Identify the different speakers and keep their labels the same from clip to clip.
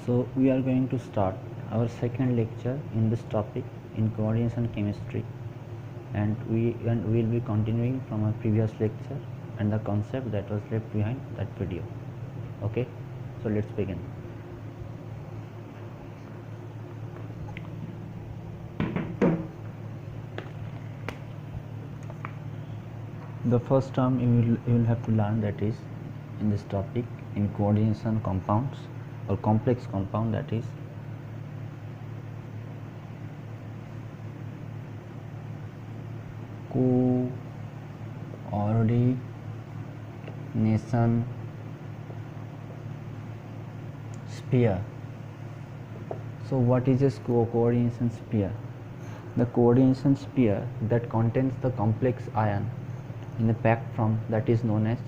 Speaker 1: So we are going to start our second lecture in this topic in coordination chemistry, and we will be continuing from our previous lecture and the concept that was left behind that video. Okay, so let's begin. The first term you will have to learn, that is in this topic in coordination compounds or complex compound, that is coordination sphere. So what is this coordination sphere? The coordination sphere that contains the complex ion in a packed form, that is known as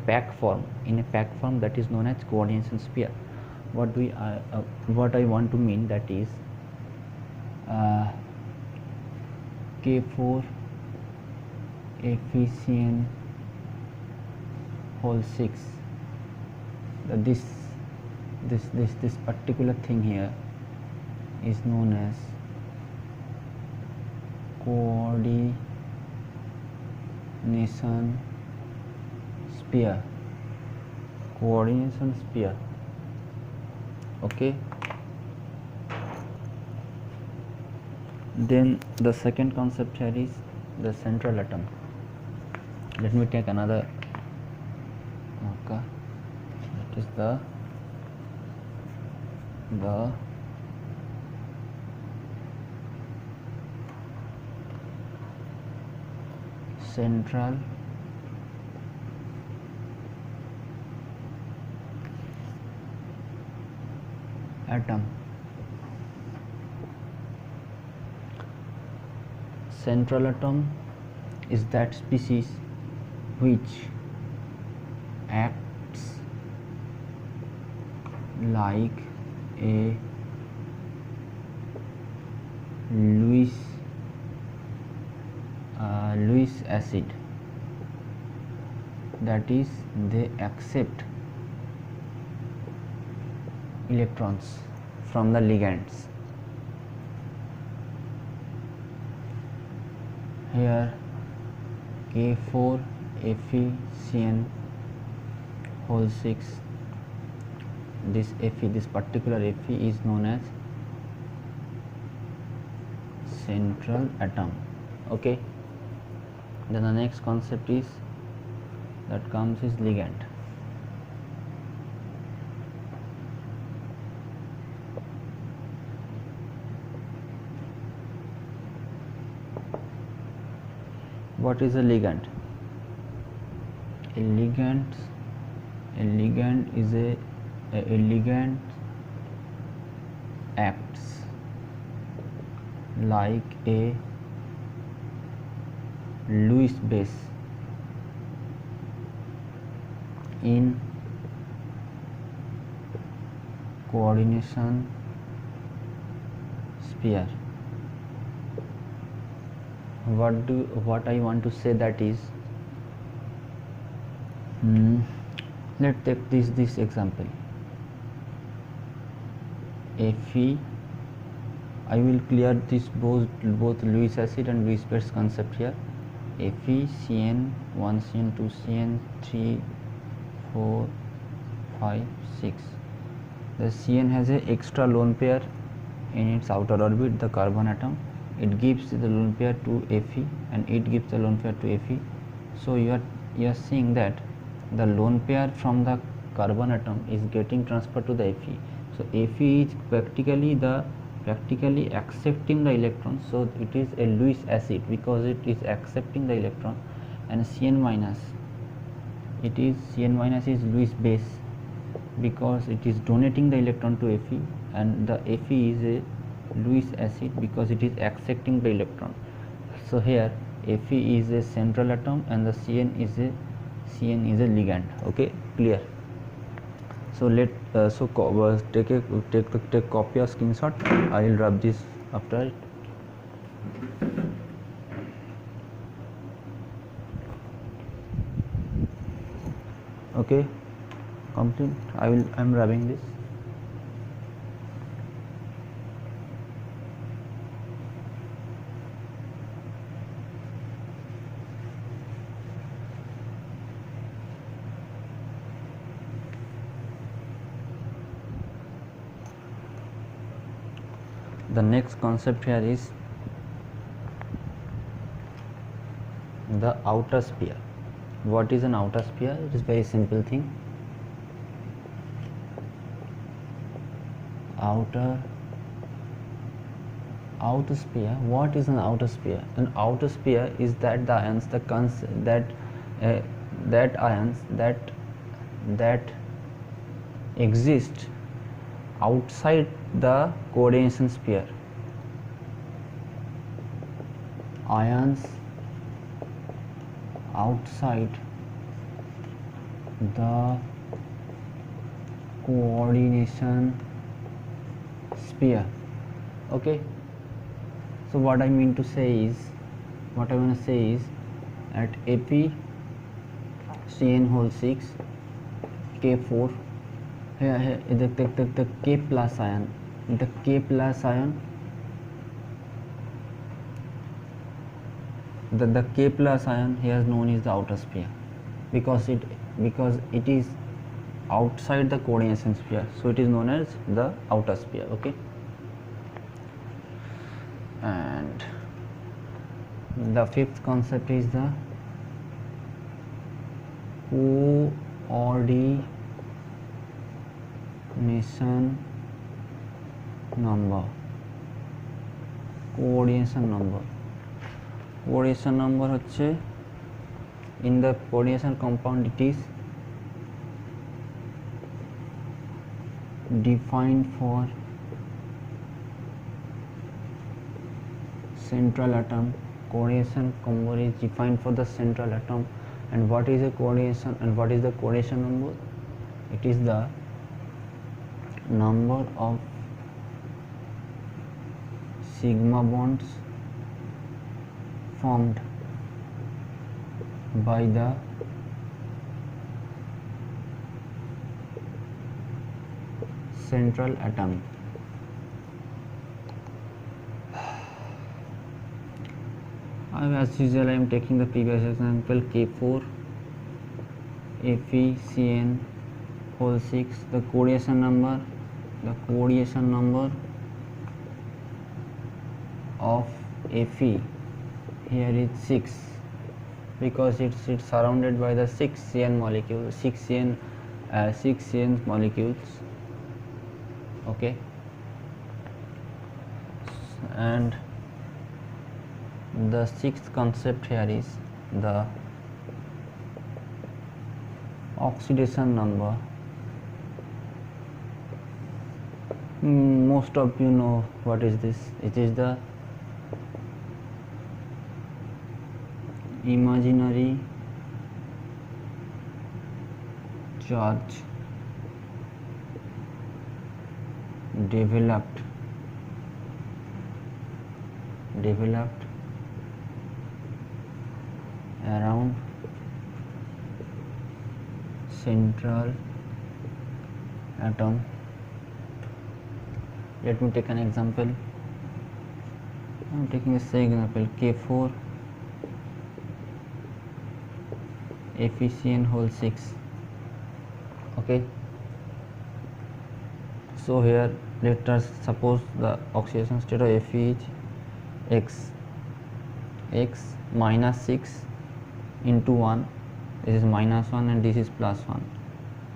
Speaker 1: packed form that is known as coordination sphere. What I want to mean, that is K4 efficient whole 6. This particular thing here is known as coordination sphere. Okay, then the second concept here is the central atom. Let me take another. Okay, that is the central atom. Central atom is that species which acts like a Lewis acid, that is they accept electrons from the ligands. Here K4 efficient whole 6, this particular Fe is known as central atom. Okay, then the next concept is ligand. What is a ligand? A ligand acts like a Lewis base in coordination sphere. What I want to say, that is, let's take this example. Fe, I will clear this both Lewis acid and Lewis base concept here. Fe, Cn, 1 Cn, 2 Cn, 3, 4, 5, 6. The Cn has a extra lone pair in its outer orbit, the carbon atom. It gives the lone pair to Fe and it gives the lone pair to Fe. So you are seeing that the lone pair from the carbon atom is getting transferred to the Fe. So Fe is practically accepting the electron. So it is a Lewis acid because it is accepting the electron, and Cn minus is Lewis base because it is donating the electron to Fe, and the Fe is a Lewis acid because it is accepting the electron. So here Fe is a central atom and the Cn is a ligand. Okay, clear? So take copy or screenshot. I will rub this after it. Okay, complete. I'm rubbing this. The next concept here is the outer sphere. What is an outer sphere? It is very simple thing. Outer sphere. What is an outer sphere? An outer sphere is that the ions, that ions that exist outside the coordination sphere. Ions outside the coordination sphere. Okay, so what I want to say is at Ap Cn whole 6 K4, here the K plus ion, the K plus ion here is known as the outer sphere, because it is outside the coordination sphere, so it is known as the outer sphere. Okay, and the fifth concept is the coordination number. Coordination number হচ্ছে in the coordination compound it is defined for central atom. Coordination compound is defined for the central atom. And what is a coordination number? It is the number of sigma bonds formed by the central atom. As usual, I am taking the previous example K4 FeCN whole 6. The coordination number of Fe here is 6, because it's surrounded by the 6 CN molecules, 6 CN molecules. Okay, and the sixth concept here is the oxidation number. Most of you know what is this. It is the imaginary charge developed around central atom. Let me take an example. I am taking the same example K4 FeCN whole 6. Okay, so here let us suppose the oxidation state of Fe is x minus 6 into 1, this is minus 1 and this is plus 1,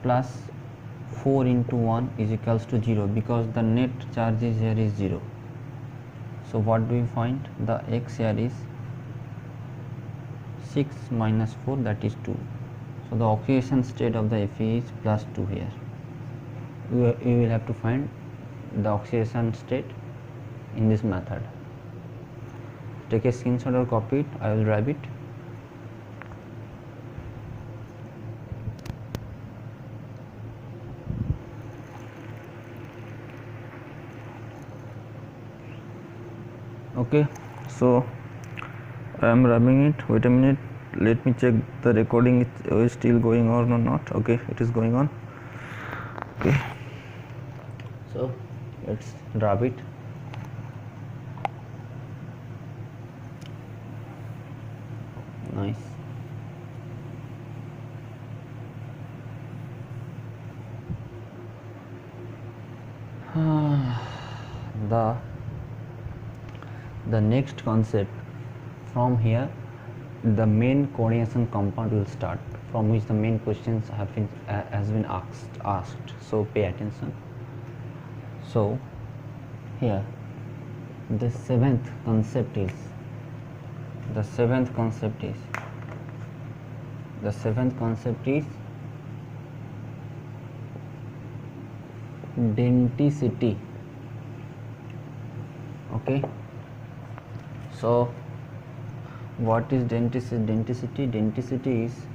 Speaker 1: plus 4 into 1 is equals to 0, because the net charge is here is 0. So what do we find? The x here is 6 minus 4, that is 2. So the oxidation state of the Fe is plus 2 here. You will have to find the oxidation state in this method. Take a screenshot or copy it. I will write it. Okay, so I am rubbing it. Wait a minute, let me check the recording is still going on or not. Okay, it is going on. Okay, so let's rub it. Nice. The The next concept, from here the main coordination compound will start, from which the main questions have been has been asked. So pay attention. So here the seventh concept is denticity. Okay, so what is denticity? Denticity is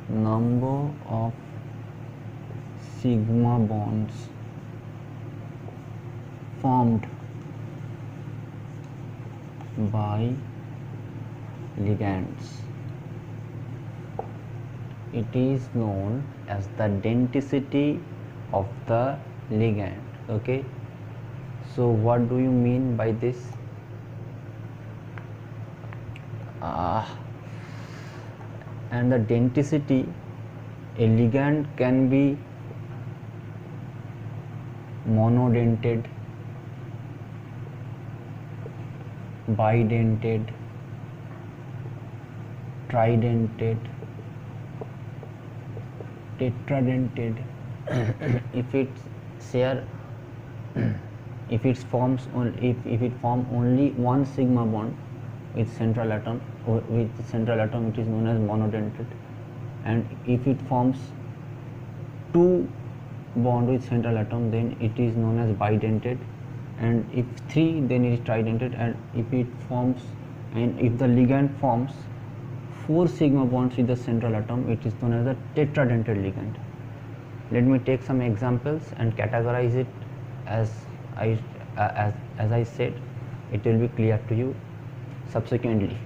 Speaker 1: number of sigma bonds formed by ligands. It is known as the denticity of the ligand. Okay, so what do you mean by this? And the denticity, a ligand can be monodentate, bidentate, tridentate, tetradentate. if it forms only one sigma bond with central atom, it is known as monodentate, and if it forms two bond with central atom, then it is known as bidentate, and if three, then it is tridentate, and if the ligand forms four sigma bonds with the central atom, it is known as a tetradentate ligand. Let me take some examples and categorize it as I said. It will be clear to you subsequently.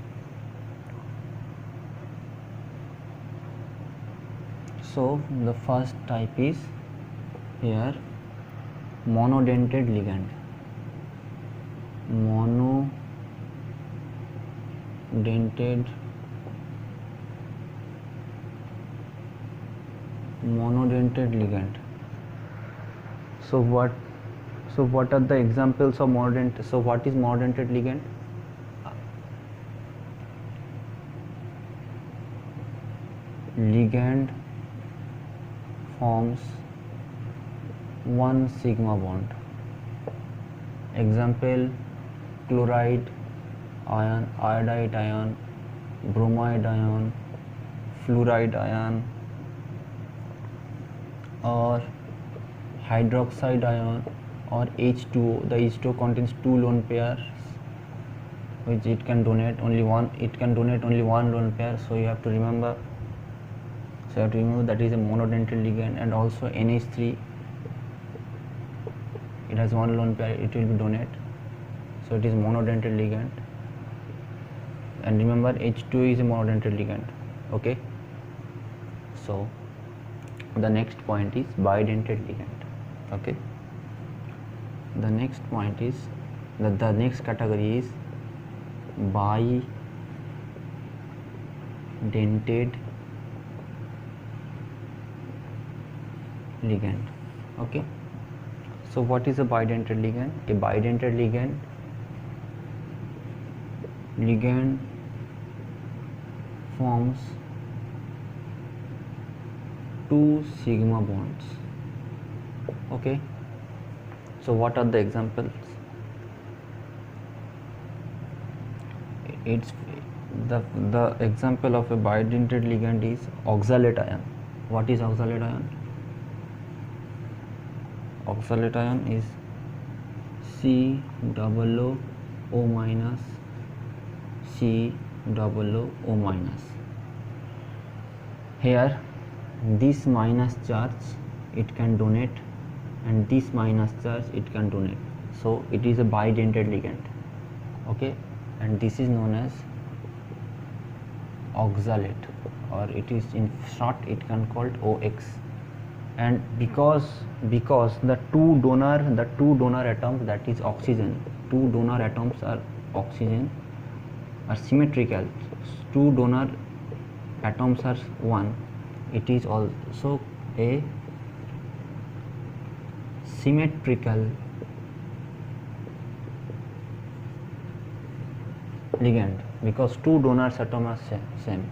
Speaker 1: So the first type is here monodentate ligand. Monodentate ligand. So what are the examples of monodentate? So what is monodentate ligand? Ligand forms one sigma bond. Example: chloride ion, iodide ion, bromide ion, fluoride ion, or hydroxide ion, or H2O. The H2O contains two lone pairs, which it can donate only one. It can donate only one lone pair. So you have to remember. That is a monodentate ligand. And also NH3, it has one lone pair. It will be donate. So it is monodentate ligand. And remember, H2O is a monodentate ligand. Okay. So the next point is bidentate ligand. Okay. The next point is the next category is bidentate ligand. Okay. So what is a bidentate ligand? A bidentate ligand forms two sigma bonds. Okay. So what are the examples? It's the example of a bidentate ligand is oxalate ion. What is oxalate ion? Oxalate ion is COO minus COO minus. Here this minus charge it can donate, and this minus charge it can donate. So it is a bidentate ligand. Okay, and this is known as oxalate, or it is in short it can called OX. And because the two donor atoms, that is oxygen, two donor atoms are oxygen, are symmetrical. Two donor atoms are one. It is also a symmetrical ligand, because two donors atom are same.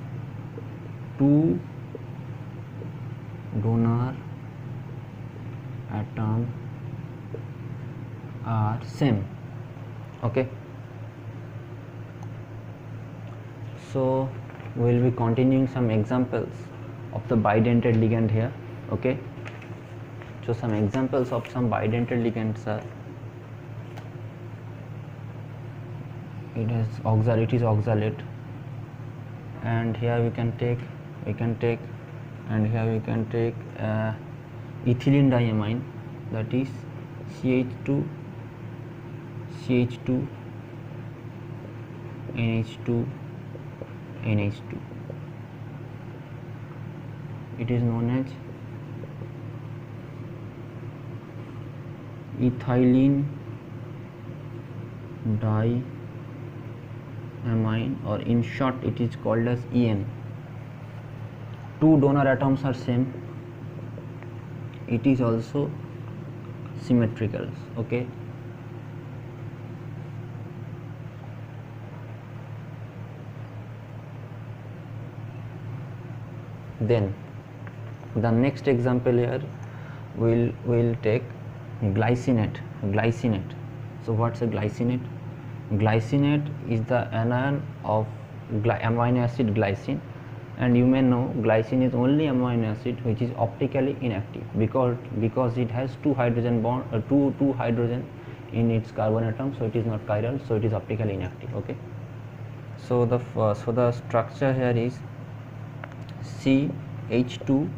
Speaker 1: Two donor atom are same. Okay, so we will be continuing some examples of the bidentate ligand here. Okay, so some examples of some bidentate ligands are, it is oxalate, and here we can take and here we can take ethylene diamine, that is CH2 NH2 NH2. It is known as ethylene diamine, or in short it is called as EN. Two donor atoms are same. It is also symmetrical. Okay, then the next example here we'll take glycinate. So what's a glycinate? Glycinate is the anion of amino acid glycine, and you may know glycine is only amino acid which is optically inactive, because it has two hydrogen in its carbon atom, so it is not chiral, so it is optically inactive. Okay, so the structure here is CH2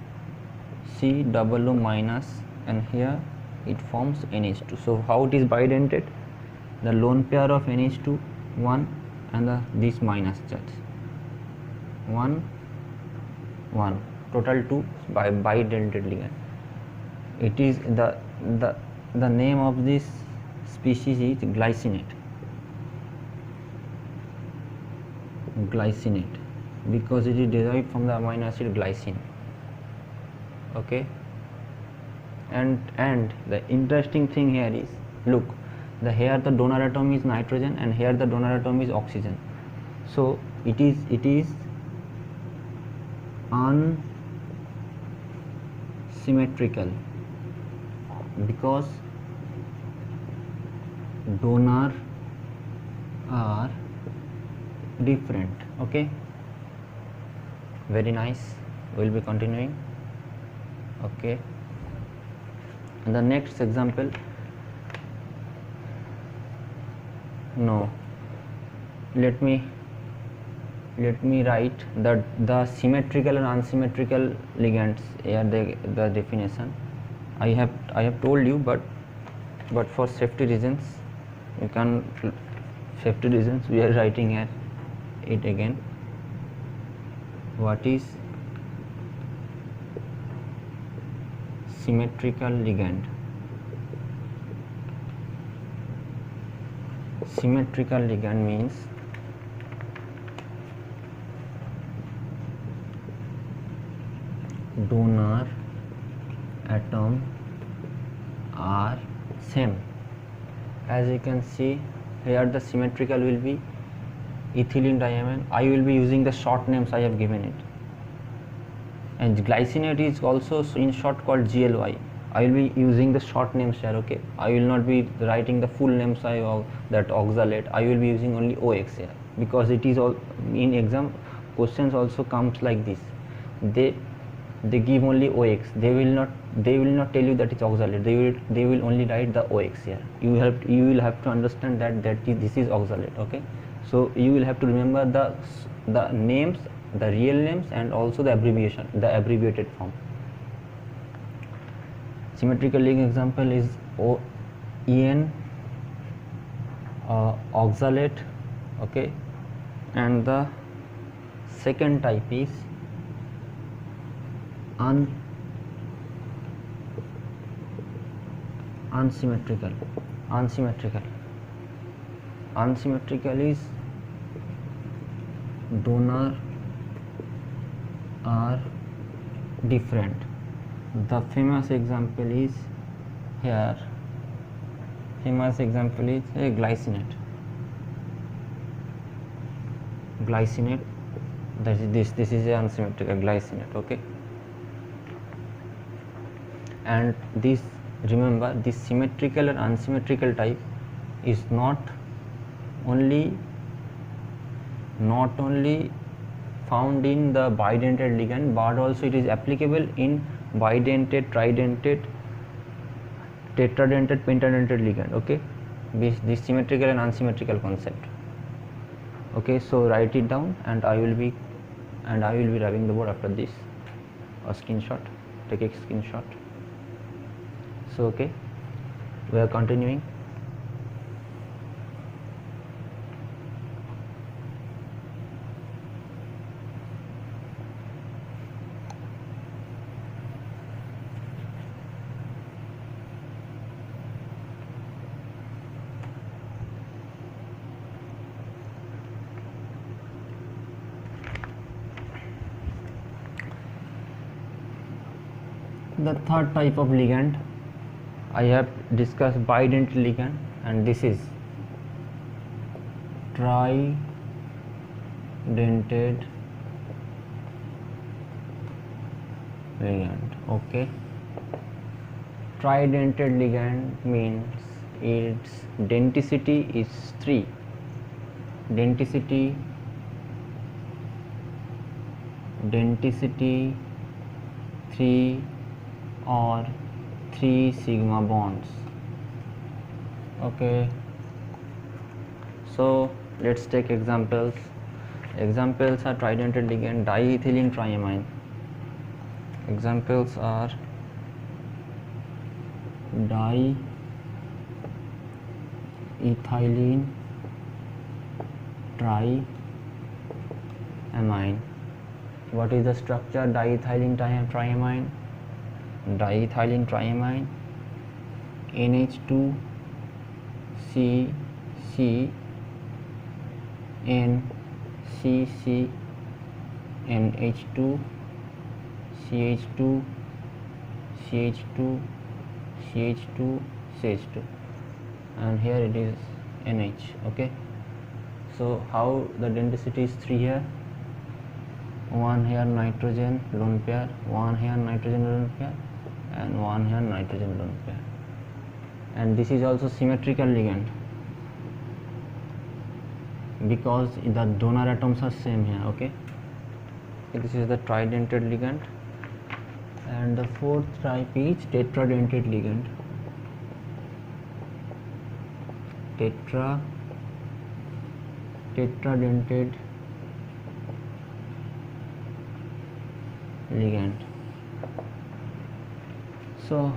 Speaker 1: C double O minus, and here it forms NH2. So how it is bidentate? The lone pair of NH2 1 and this minus charge 1 total 2 by bidentate ligand. It is the name of this species is glycinate, because it is derived from the amino acid glycine. Okay, and the interesting thing here is, look, here the donor atom is nitrogen and here the donor atom is oxygen, so it is unsymmetrical because donor are different. Okay, very nice, we will be continuing. Okay, and the next example, no, let me write the symmetrical and unsymmetrical ligands here, the definition I have told you, but for safety reasons we are writing here it again. What is symmetrical ligand? Symmetrical ligand means donor atom are same. As you can see here, the symmetrical will be ethylene diamine. I will be using the short names I have given it, and glycinate is also in short called GLY. I will be using the short names here. Okay, I will not be writing the full names of that oxalate. I will be using only OX here, because it is all in exam questions also comes like this. They give only OX. They will not tell you that it's oxalate. They will only write the OX here. You will have to understand that this is oxalate. Okay, so you will have to remember the names, the real names, and also the abbreviation, the abbreviated form. Symmetrical ligand example is EN, oxalate. Okay, and the second type is unsymmetrical. Unsymmetrical is donor are different. The famous example is here. Famous example is a glycinate. glycinate. That is this is a unsymmetrical glycinate. Okay, and this, remember, this symmetrical and unsymmetrical type is not only found in the bidentate ligand, but also it is applicable in bidentate, tridentate, tetradentate, pentadentate ligand. Okay, this symmetrical and unsymmetrical concept. Okay, so write it down, and I will be rubbing the board after this. A screenshot, take a screenshot. So okay, we are continuing. The third type of ligand, I have discussed bidentate ligand, and this is tridentate ligand. Okay, tridentate ligand means its denticity is 3. Denticity 3 or 3 sigma bonds. Okay, so let's take examples. Examples are tridentate ligand, diethylene triamine. Examples are diethylene triamine. What is the structure? Diethylene triamine. Diethylene triamine, NH2 C N C NH2 CH2 CH2 CH2 CH2, and here it is NH. Okay, so how the denticity is 3 here, 1 here nitrogen lone pair, 1 here nitrogen lone pair, and 1 here nitrogen lone pair. And this is also symmetrical ligand because the donor atoms are same here. Okay, this is the tridentate ligand. And the fourth type is tetradentate ligand. Tetradentate ligand. So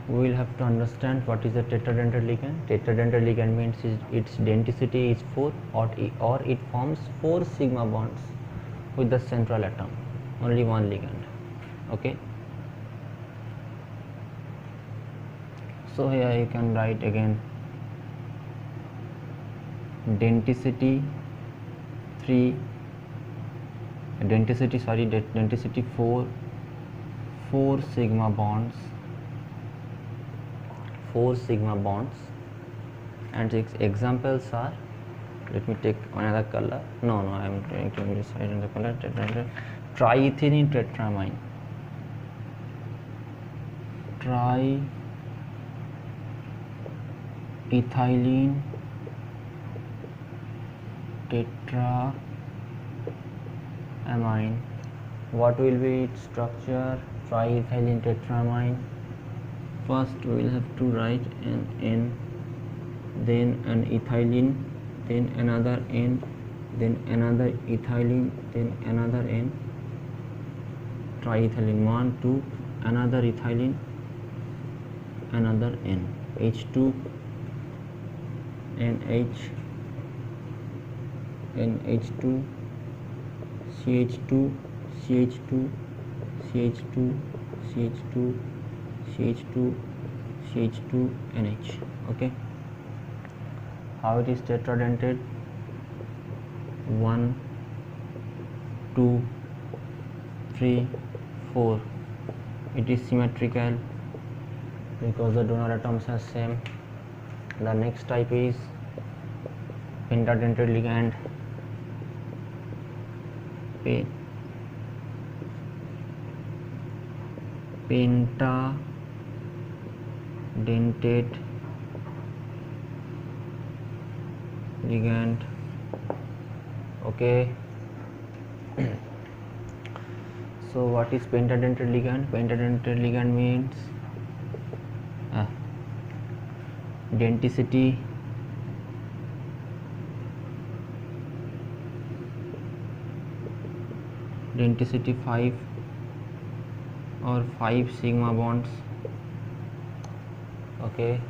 Speaker 1: we will have to understand what is the tetradentate ligand. Tetradentate ligand means its denticity is 4, or it forms 4 sigma bonds with the central atom, only one ligand. Okay, so here you can write again denticity 4 sigma bonds, 4 sigma bonds. And examples are, let me take another color. No, I am trying to decide on the color. Triethylene tetramine. Triethylene tetramine. What will be its structure? Triethylene tetramine. First we will have to write an N, then an ethylene, then another N, then another ethylene, then another N. Triethylene 1 2, another ethylene, another N. H2 NH, NH2 CH2 CH2 CH2 CH2 CH2 CH2 NH. Okay, how it is tetradentate? 1 2 3 4. It is symmetrical because the donor atoms are same. The next type is pentadentate ligand. pentadentate ligand. Okay. So what is pentadentate ligand? Pentadentate ligand means denticity denticity 5 or 5 sigma bonds. Okay,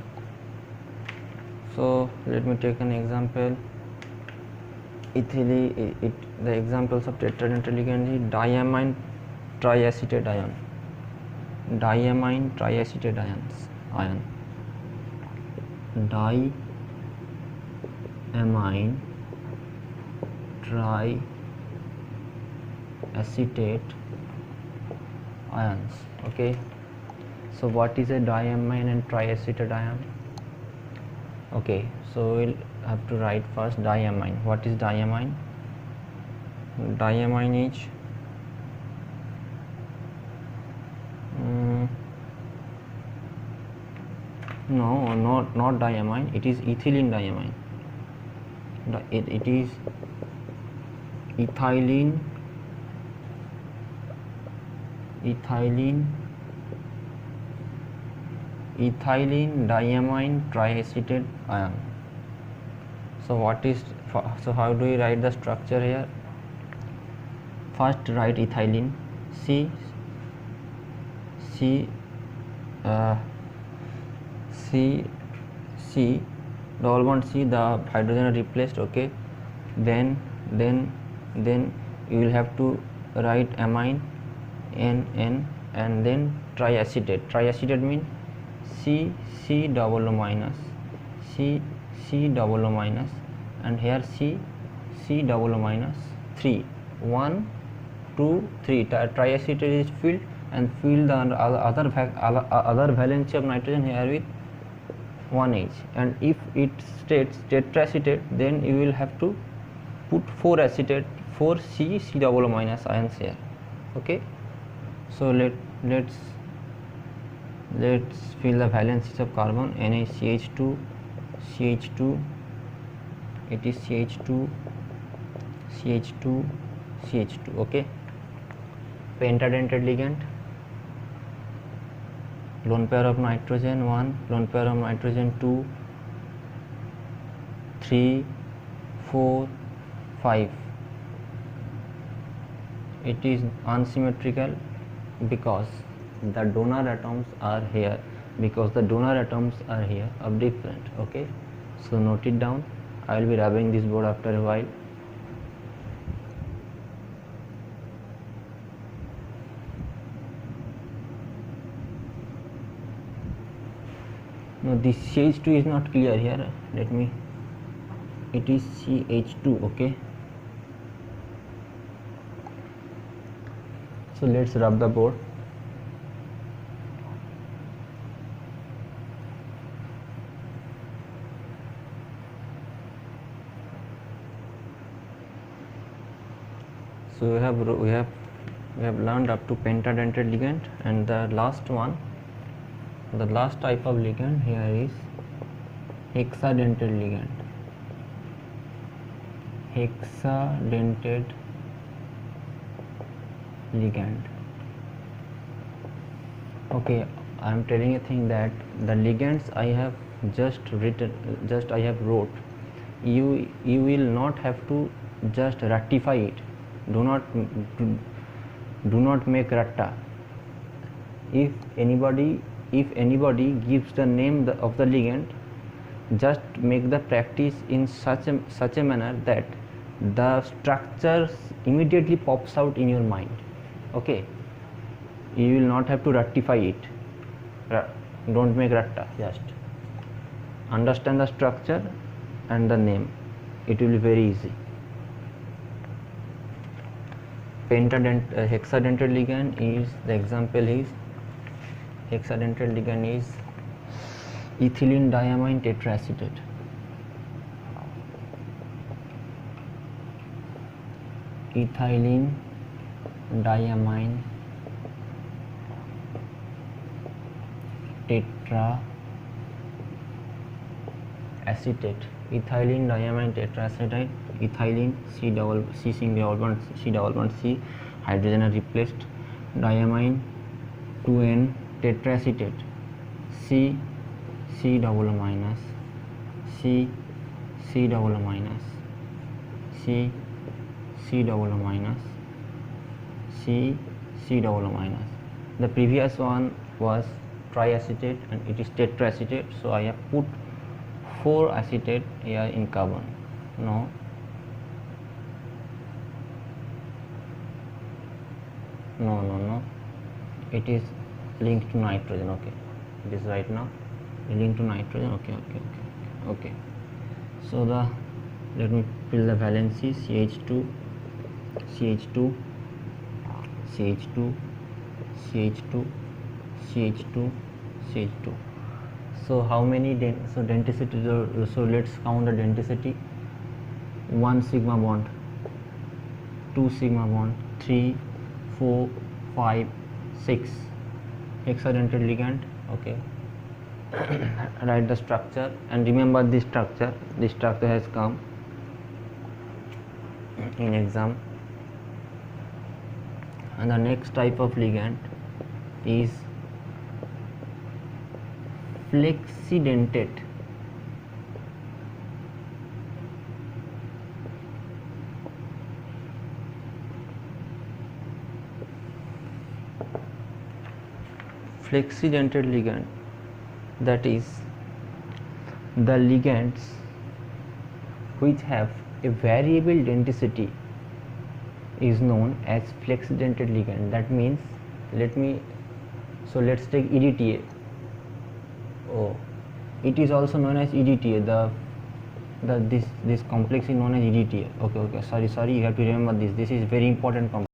Speaker 1: so let me take an example. The examples of tetradentate ligand is diamine triacetate ion, diamine triacetate ion, diamine triacetate ions. Okay, so what is a diamine and triacetate ion? Okay, so we'll have to write first diamine. What is diamine? Diamine is no, not diamine. It is ethylene diamine. It is ethylene diamine triacetate ion. So how do we write the structure here? First write ethylene, C double bond C, the hydrogen are replaced. Okay, then you will have to write amine N and then triacetate means C double O minus, C double O minus, and here C double O minus 3, 1 2 3. Triacetate is filled and fill the other valency of nitrogen here with 1H, and if it states tetracetate, then you will have to put 4 acetate, 4 C double O minus ions here. Okay, so let's fill the valencies of carbon. NaCH2, CH2, it is CH2, CH2, CH2. Okay, pentadentate ligand, lone pair of nitrogen 1, lone pair of nitrogen 2, 3, 4, 5. It is unsymmetrical because the donor atoms are here, of different. Okay, so note it down. I will be rubbing this board after a while. No, this CH2 is not clear here. It is CH2. Okay, so let's rub the board. So we have learned up to pentadentate ligand, and the last type of ligand here is hexadentate ligand. Okay, I am telling a thing that the ligands I have wrote, you will not have to just ratify it. Do not make ratta. If anybody gives the name of the ligand, just make the practice in such a manner that the structure immediately pops out in your mind. Okay, you will not have to ratify it. Don't make ratta, just understand the structure and the name. It will be very easy. Hexadentate ligand is, the example is, hexadentate ligand is ethylene diamine tetraacetate. Ethylene diamine tetraacetate, ethylene diamine tetraacetate, ethylene C double C single bond C double bond C, hydrogen are replaced, diamine 2N tetraacetate, C C double minus, C C double minus, C C double minus, C C double minus. The previous one was triacetate and it is tetraacetate, so I have put 4 acetate here in carbon. No, it is linked to nitrogen. Okay, it is right now linked to nitrogen. Okay. So let me fill the valency. CH2 CH2 CH2 CH2 CH2 CH2. So how many so denticity, so let's count the denticity. 1 sigma bond, 2 sigma bond, 3 4 5 6 hexadentate ligand. Okay. Write the structure and remember this structure has come in exam. And the next type of ligand is flexidentate. Flexidentate ligand, that is the ligands which have a variable denticity is known as flexidentate ligand. That means let's take EDTA. It is also known as EDTA. This complex is known as EDTA. Okay, sorry, you have to remember this is very important complex.